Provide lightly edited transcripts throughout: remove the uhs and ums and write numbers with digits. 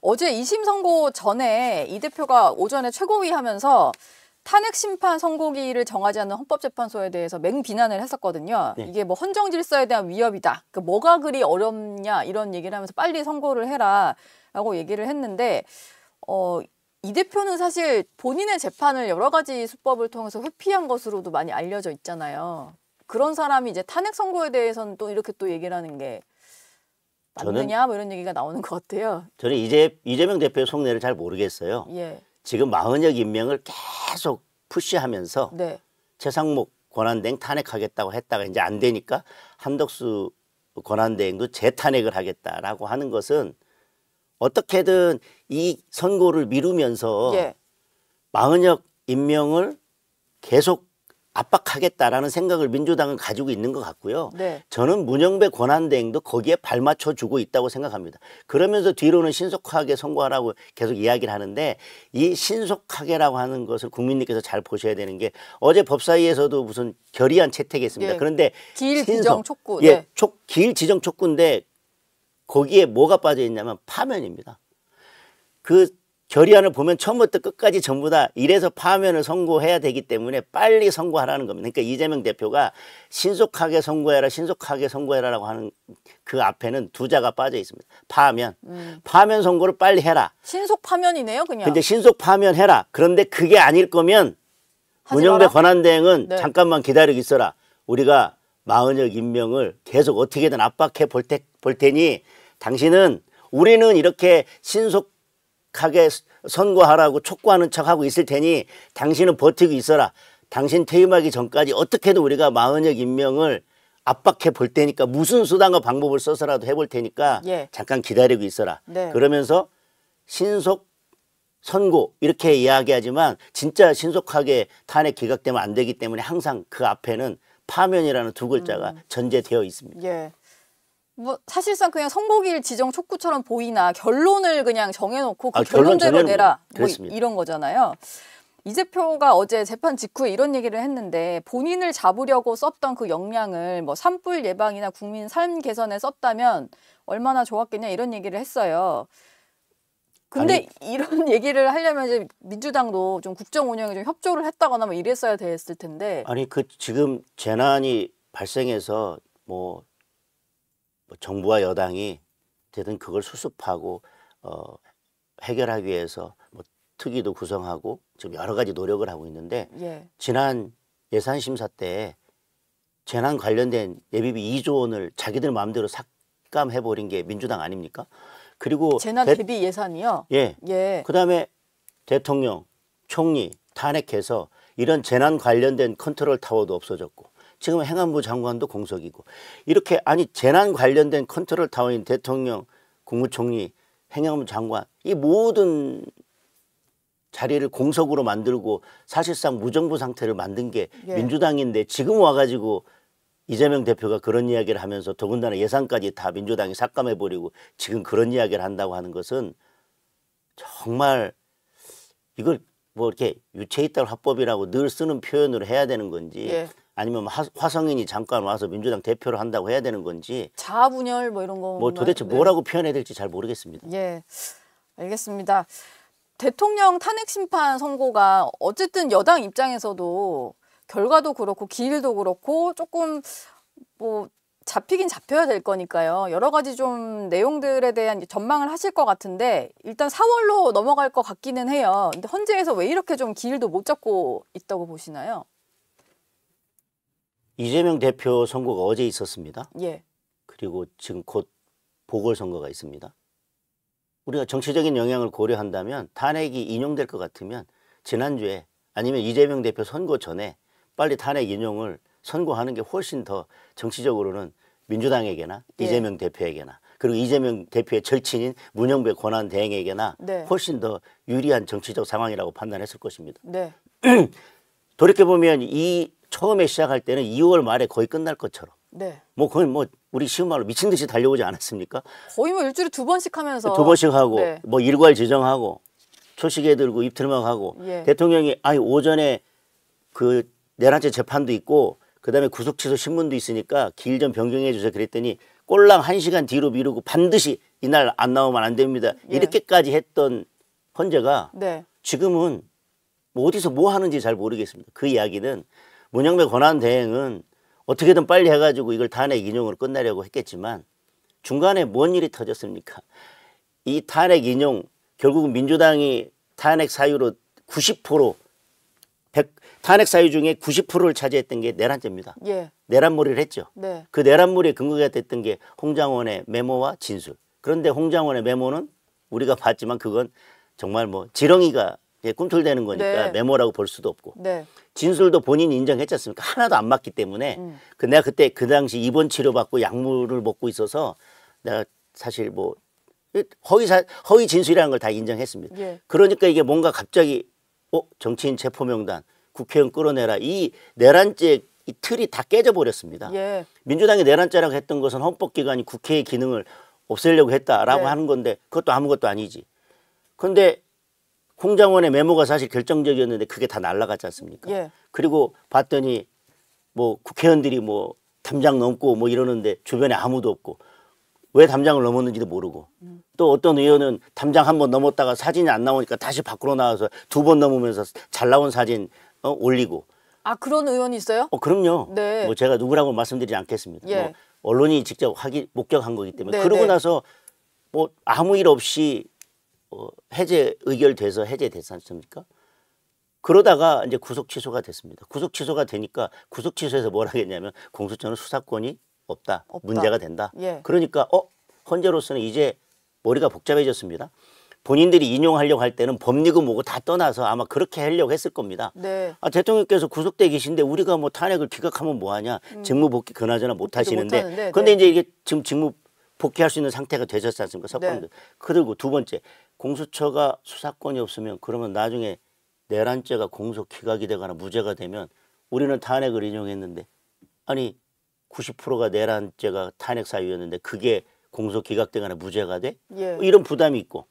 어제 2심 선고 전에 이 대표가 오전에 최고위 하면서 탄핵 심판 선고기를 정하지 않는 헌법재판소에 대해서 맹비난을 했었거든요. 네. 이게 뭐 헌정 질서에 대한 위협이다. 그 뭐가 그리 어렵냐 이런 얘기를 하면서 빨리 선고를 해라라고 얘기를 했는데 이 대표는 사실 본인의 재판을 여러 가지 수법을 통해서 회피한 것으로도 많이 알려져 있잖아요. 그런 사람이 이제 탄핵 선고에 대해서는 또 이렇게 또 얘기를 하는 게 맞느냐 뭐 이런 얘기가 나오는 것 같아요. 저는 이재명 대표의 속내를 잘 모르겠어요. 예. 지금 마흔역 임명을 계속 푸시하면서 네. 최상목 권한대행 탄핵하겠다고 했다가 이제 안 되니까 한덕수 권한대행도 재탄핵을 하겠다라고 하는 것은 어떻게든 이 선고를 미루면서 예. 마흔역 임명을 계속 압박하겠다라는 생각을 민주당은 가지고 있는 것 같고요. 네. 저는 문영배 권한대행도 거기에 발맞춰 주고 있다고 생각합니다. 그러면서 뒤로는 신속하게 선고하라고 계속 이야기를 하는데 이 신속하게라고 하는 것을 국민님께서 잘 보셔야 되는 게 어제 법사위에서도 무슨 결의안 채택했습니다. 예. 그런데 기일 지정 촉구. 예, 네. 기일 지정 촉구인데 거기에 뭐가 빠져 있냐면 파면입니다. 그 결의안을 보면 처음부터 끝까지 전부 다 이래서 파면을 선고해야 되기 때문에 빨리 선고하라는 겁니다. 그러니까 이재명 대표가 신속하게 선고해라, 신속하게 선고해라라고 하는 그 앞에는 두 자가 빠져 있습니다. 파면. 파면 선고를 빨리 해라. 신속 파면이네요, 그냥. 근데 신속 파면해라. 그런데 그게 아닐 거면 문영배 권한대행은 네. 잠깐만 기다리고 있어라. 우리가 마흔역 임명을 계속 어떻게든 압박해 볼 테니 당신은 우리는 이렇게 신속하게 선고하라고 촉구하는 척하고 있을 테니 당신은 버티고 있어라. 당신 퇴임하기 전까지 어떻게든 우리가 마흔역 임명을 압박해 볼 테니까 무슨 수단과 방법을 써서라도 해볼 테니까 예. 잠깐 기다리고 있어라. 네. 그러면서 신속 선고 이렇게 이야기하지만 진짜 신속하게 탄핵 기각되면 안 되기 때문에 항상 그 앞에는 파면이라는 두 글자가 전제되어 있습니다. 예. 뭐 사실상 그냥 선고기일 지정 촉구처럼 보이나 결론을 그냥 정해놓고 그 결론대로 내라 뭐 이런 거잖아요. 이 대표가 어제 재판 직후에 이런 얘기를 했는데 본인을 잡으려고 썼던 그 역량을 뭐 산불 예방이나 국민 삶 개선에 썼다면 얼마나 좋았겠냐 이런 얘기를 했어요. 근데 이런 얘기를 하려면 이제 민주당도 좀 국정 운영에 좀 협조를 했다거나 뭐 이랬어야 됐을 텐데. 아니 그 지금 재난이 발생해서 뭐 정부와 여당이 어쨌든 그걸 수습하고 해결하기 위해서 뭐 특위도 구성하고 지금 여러 가지 노력을 하고 있는데 예. 지난 예산심사 때 재난 관련된 예비비 2조 원을 자기들 마음대로 삭감해버린 게 민주당 아닙니까? 그리고 재난 대비 예산이요? 예. 예. 그다음에 대통령, 총리 탄핵해서 이런 재난 관련된 컨트롤 타워도 없어졌고 지금 행안부 장관도 공석이고 이렇게 아니 재난 관련된 컨트롤 타워인 대통령, 국무총리, 행안부 장관 이 모든 자리를 공석으로 만들고 사실상 무정부 상태를 만든 게 예. 민주당인데 지금 와가지고 이재명 대표가 그런 이야기를 하면서 더군다나 예산까지 다 민주당이 삭감해버리고 지금 그런 이야기를 한다고 하는 것은 정말 이걸 뭐 이렇게 유체이탈 화법이라고 늘 쓰는 표현으로 해야 되는 건지 예. 아니면 화성인이 잠깐 와서 민주당 대표를 한다고 해야 되는 건지 자아분열 뭐 이런 거 뭐 도대체 뭐라고 표현해야 될지 잘 모르겠습니다. 예, 알겠습니다. 대통령 탄핵 심판 선고가 어쨌든 여당 입장에서도 결과도 그렇고 기일도 그렇고 조금 뭐 잡히긴 잡혀야 될 거니까요. 여러 가지 좀 내용들에 대한 전망을 하실 것 같은데 일단 4월로 넘어갈 것 같기는 해요. 근데 헌재에서 왜 이렇게 좀 기일도 못 잡고 있다고 보시나요? 이재명 대표 선거가 어제 있었습니다. 예. 그리고 지금 곧 보궐선거가 있습니다. 우리가 정치적인 영향을 고려한다면 탄핵이 인용될 것 같으면 지난주에 아니면 이재명 대표 선거 전에 빨리 탄핵 인용을 선고하는 게 훨씬 더 정치적으로는 민주당에게나 예. 이재명 대표에게나 그리고 이재명 대표의 절친인 문영배 권한대행에게나 네. 훨씬 더 유리한 정치적 상황이라고 판단했을 것입니다. 네. 돌이켜보면 이 처음에 시작할 때는 2월 말에 거의 끝날 것처럼 네. 뭐 거의 뭐 우리 쉬운 말로 미친 듯이 달려오지 않았습니까? 거의 뭐 일주일에 2번씩 하면서 2번씩 하고 네. 뭐 일괄 지정하고 초시계 들고 입틀막 하고 예. 대통령이 아니 오전에 그 내란죄 재판도 있고 그다음에 구속 취소 신문도 있으니까 기일 좀 변경해 주세요 그랬더니 꼴랑 1시간 뒤로 미루고 반드시 이날 안 나오면 안 됩니다. 예. 이렇게까지 했던 헌재가 네. 지금은 뭐 어디서 뭐 하는지 잘 모르겠습니다. 그 이야기는 문영배 권한대행은 어떻게든 빨리 해가지고 이걸 탄핵 인용으로 끝내려고 했겠지만 중간에 뭔 일이 터졌습니까? 이 탄핵 인용 결국은 민주당이 탄핵 사유로 90% 탄핵 사유 중에 90%를 차지했던 게 내란죄입니다. 예. 내란몰이를 했죠. 네. 그 내란몰이의 근거가 됐던 게 홍장원의 메모와 진술. 그런데 홍장원의 메모는 우리가 봤지만 그건 정말 뭐 지렁이가 꿈틀대는 거니까 네. 메모라고 볼 수도 없고. 네. 진술도 본인이 인정했지 않습니까? 하나도 안 맞기 때문에 내가 그때 그 당시 입원 치료받고 약물을 먹고 있어서 내가 사실 뭐 허위 진술이라는 걸 다 인정했습니다. 예. 그러니까 이게 뭔가 갑자기 정치인 체포명단 국회의원 끌어내라 이 내란죄 이 틀이 다 깨져버렸습니다. 예. 민주당이 내란죄라고 했던 것은 헌법기관이 국회의 기능을 없애려고 했다라고 네. 하는 건데 그것도 아무것도 아니지. 그런데 홍장원의 메모가 사실 결정적이었는데 그게 다 날아갔지 않습니까? 예. 그리고 봤더니 뭐 국회의원들이 뭐 담장 넘고 뭐 이러는데 주변에 아무도 없고 왜 담장을 넘었는지도 모르고 또 어떤 의원은 담장 한 번 넘었다가 사진이 안 나오니까 다시 밖으로 나와서 2번 넘으면서 잘 나온 사진 올리고. 아, 그런 의원이 있어요? 그럼요. 네. 뭐 제가 누구라고 말씀드리지 않겠습니다. 예. 뭐 언론이 직접 목격한 거기 때문에. 네, 그러고 네. 나서 뭐 아무 일 없이 해제 의결돼서 해제됐지 않습니까? 그러다가 이제 구속 취소가 됐습니다. 구속 취소가 되니까 구속 취소에서 뭘 하겠냐면 공수처는 수사권이 없다. 문제가 된다. 예. 그러니까 헌재로서는 이제 머리가 복잡해졌습니다. 본인들이 인용하려고 할 때는 법리고 뭐고 다 떠나서 아마 그렇게 하려고 했을 겁니다. 네. 대통령께서 구속돼 계신데 우리가 뭐 탄핵을 기각하면 뭐하냐. 직무복귀 그나저나 못 하시는데. 못하는데, 그런데 네. 이제 이게 지금 직무복귀할 수 있는 상태가 되셨지 않습니까? 석방도. 네. 그리고 두 번째 공수처가 수사권이 없으면 그러면 나중에 내란죄가 공소 기각이 되거나 무죄가 되면 우리는 탄핵을 인용했는데 아니 90%가 내란죄가 탄핵 사유였는데 그게 공소 기각되거나 무죄가 돼? 예. 이런 부담이 있고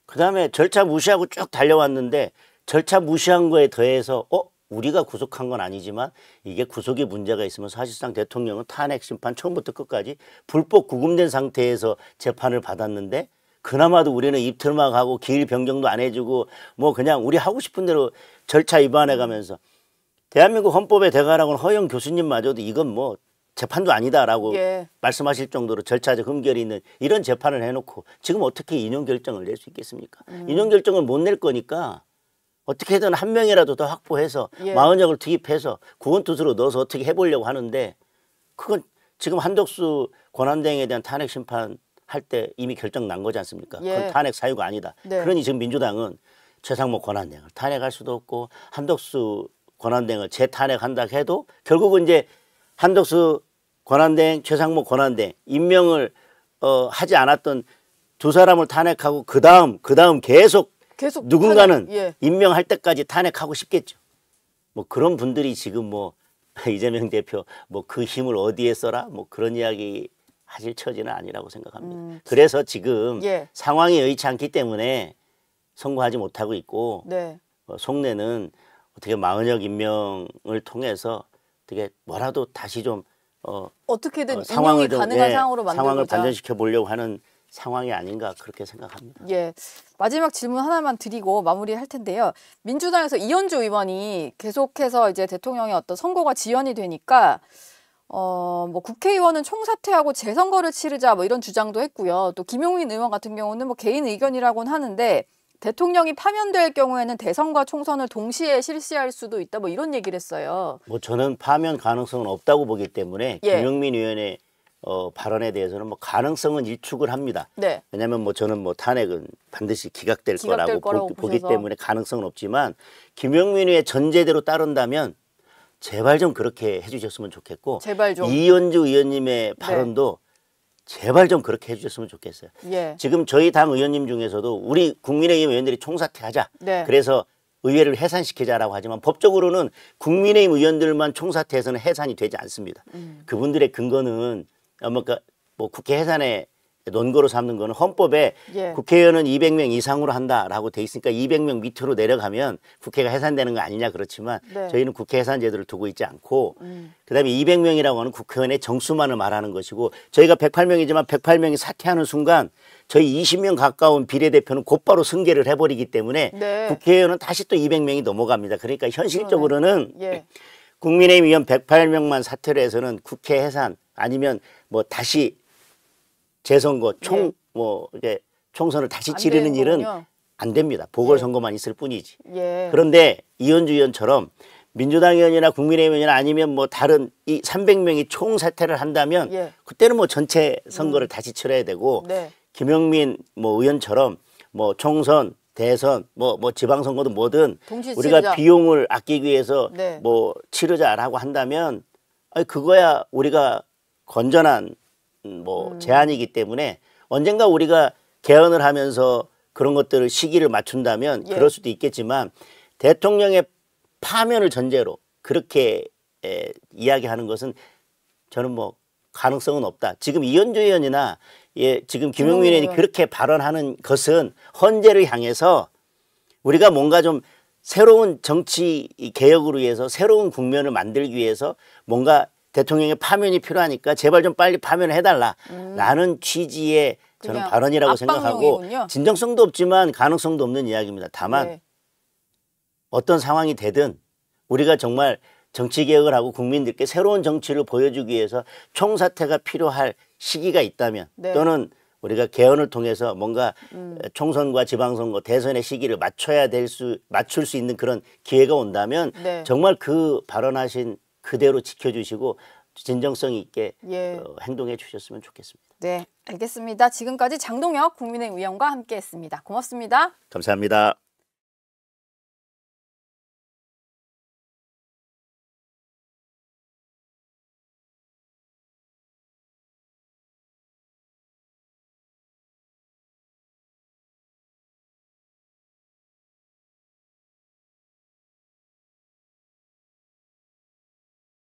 그다음에 절차 무시하고 쭉 달려왔는데 절차 무시한 거에 더해서 우리가 구속한 건 아니지만 이게 구속에 문제가 있으면 사실상 대통령은 탄핵 심판 처음부터 끝까지 불법 구금된 상태에서 재판을 받았는데 그나마도 우리는 입틀막 하고 기일 변경도 안 해주고 뭐 그냥 우리 하고 싶은 대로 절차 위반해 가면서 대한민국 헌법의 대가라고는 허영 교수님마저도 이건 뭐 재판도 아니다라고 예. 말씀하실 정도로 절차적 흠결이 있는 이런 재판을 해놓고 지금 어떻게 인용 결정을 낼 수 있겠습니까? 인용 결정을 못 낼 거니까 어떻게든 한 명이라도 더 확보해서 예. 마흔역을 투입해서 구원투수로 넣어서 어떻게 해보려고 하는데 그건 지금 한덕수 권한대행에 대한 탄핵 심판 할 때 이미 결정 난 거지 않습니까? 예. 그건 탄핵 사유가 아니다. 네. 그러니 지금 민주당은 최상목 권한대행을 탄핵할 수도 없고 한덕수 권한대행을 재탄핵한다 해도 결국은 이제 한덕수 권한대행, 최상목 권한대행 임명을 하지 않았던 두 사람을 탄핵하고 그다음 계속 누군가는 탄핵, 예. 임명할 때까지 탄핵하고 싶겠죠. 뭐 그런 분들이 지금 뭐 이재명 대표 뭐 그 힘을 어디에 써라 뭐 그런 이야기 하실 처지는 아니라고 생각합니다. 그래서 지금 예. 상황이 여의치 않기 때문에 선고하지 못하고 있고 네. 속내는 어떻게 마흔역 임명을 통해서 어떻게 뭐라도 다시 좀 어떻게든 상황을 인용이 좀 가능한 상황으로 만들고자. 상황을 반전시켜 보려고 하는 상황이 아닌가 그렇게 생각합니다. 예. 마지막 질문 하나만 드리고 마무리할 텐데요. 민주당에서 이현주 의원이 계속해서 이제 대통령의 어떤 선거가 지연이 되니까 뭐 국회의원은 총사퇴하고 재선거를 치르자 뭐 이런 주장도 했고요. 또 김용민 의원 같은 경우는 뭐 개인 의견이라고는 하는데 대통령이 파면될 경우에는 대선과 총선을 동시에 실시할 수도 있다 뭐 이런 얘기를 했어요. 뭐 저는 파면 가능성은 없다고 보기 때문에 예. 김용민 의원의 발언에 대해서는 뭐 가능성은 일축을 합니다. 네. 왜냐하면 뭐 저는 뭐 탄핵은 반드시 기각될 기각될 거라고 보기 보셔서. 때문에 가능성은 없지만 김용민 의원의 전제대로 따른다면 제발 좀 그렇게 해주셨으면 좋겠고 제발 좀. 이현주 의원님의 발언도 제발 좀 그렇게 해주셨으면 좋겠어요. 예. 지금 저희 당 의원님 중에서도 우리 국민의힘 의원들이 총사퇴하자. 네. 그래서 의회를 해산시키자라고 하지만 법적으로는 국민의힘 의원들만 총사퇴해서는 해산이 되지 않습니다. 그분들의 근거는 뭐 국회 해산의 논거로 삼는 거는 헌법에 예. 국회의원은 200명 이상으로 한다라고 돼 있으니까 200명 밑으로 내려가면 국회가 해산되는 거 아니냐 그렇지만 네. 저희는 국회 해산 제도를 두고 있지 않고 그다음에 200명이라고 하는 국회의원의 정수만을 말하는 것이고 저희가 108명이지만 108명이 사퇴하는 순간 저희 20명 가까운 비례대표는 곧바로 승계를 해버리기 때문에 네. 국회의원은 다시 또 200명이 넘어갑니다. 그러니까 현실적으로는 예. 국민의힘 의원 108명만 사퇴를 해서는 국회 해산 아니면 뭐 다시 재선거 예. 이제 총선을 다시 안 치르는 되는 일은 거군요. 안 됩니다. 보궐선거만 있을 뿐이지. 예. 그런데 이현주 의원처럼 민주당 의원이나 국민의힘 의원이나 아니면 뭐 다른 이 300명이 총사퇴를 한다면 예. 그때는 뭐 전체 선거를 다시 치러야 되고 네. 김영민 뭐 의원처럼 뭐 총선 대선 뭐 지방선거도 뭐든 동시 우리가 치르자. 비용을 아끼기 위해서 네. 뭐 치르자라고 한다면 그거야 우리가 건전한 뭐 제안이기 때문에 언젠가 우리가 개헌을 하면서 그런 것들을 시기를 맞춘다면 예. 그럴 수도 있겠지만 대통령의 파면을 전제로 그렇게 이야기하는 것은 저는 뭐 가능성은 없다. 지금 이현주 의원이나 지금 김용민 의원이 그렇게 발언하는 것은 헌재를 향해서 우리가 뭔가 좀 새로운 정치 개혁을 위해서 새로운 국면을 만들기 위해서 뭔가 대통령의 파면이 필요하니까 제발 좀 빨리 파면을 해달라라는 취지의 저는 발언이라고 생각하고 진정성도 없지만 가능성도 없는 이야기입니다. 다만 네. 어떤 상황이 되든 우리가 정말 정치개혁을 하고 국민들께 새로운 정치를 보여주기 위해서 총사퇴가 필요할 시기가 있다면 네. 또는 우리가 개헌을 통해서 뭔가 총선과 지방선거 대선의 시기를 맞출 수 있는 그런 기회가 온다면 네. 정말 그 발언하신 그대로 지켜주시고 진정성 있게 예. 행동해 주셨으면 좋겠습니다. 네, 알겠습니다. 지금까지 장동혁 국민의힘 의원과 함께했습니다. 고맙습니다. 감사합니다.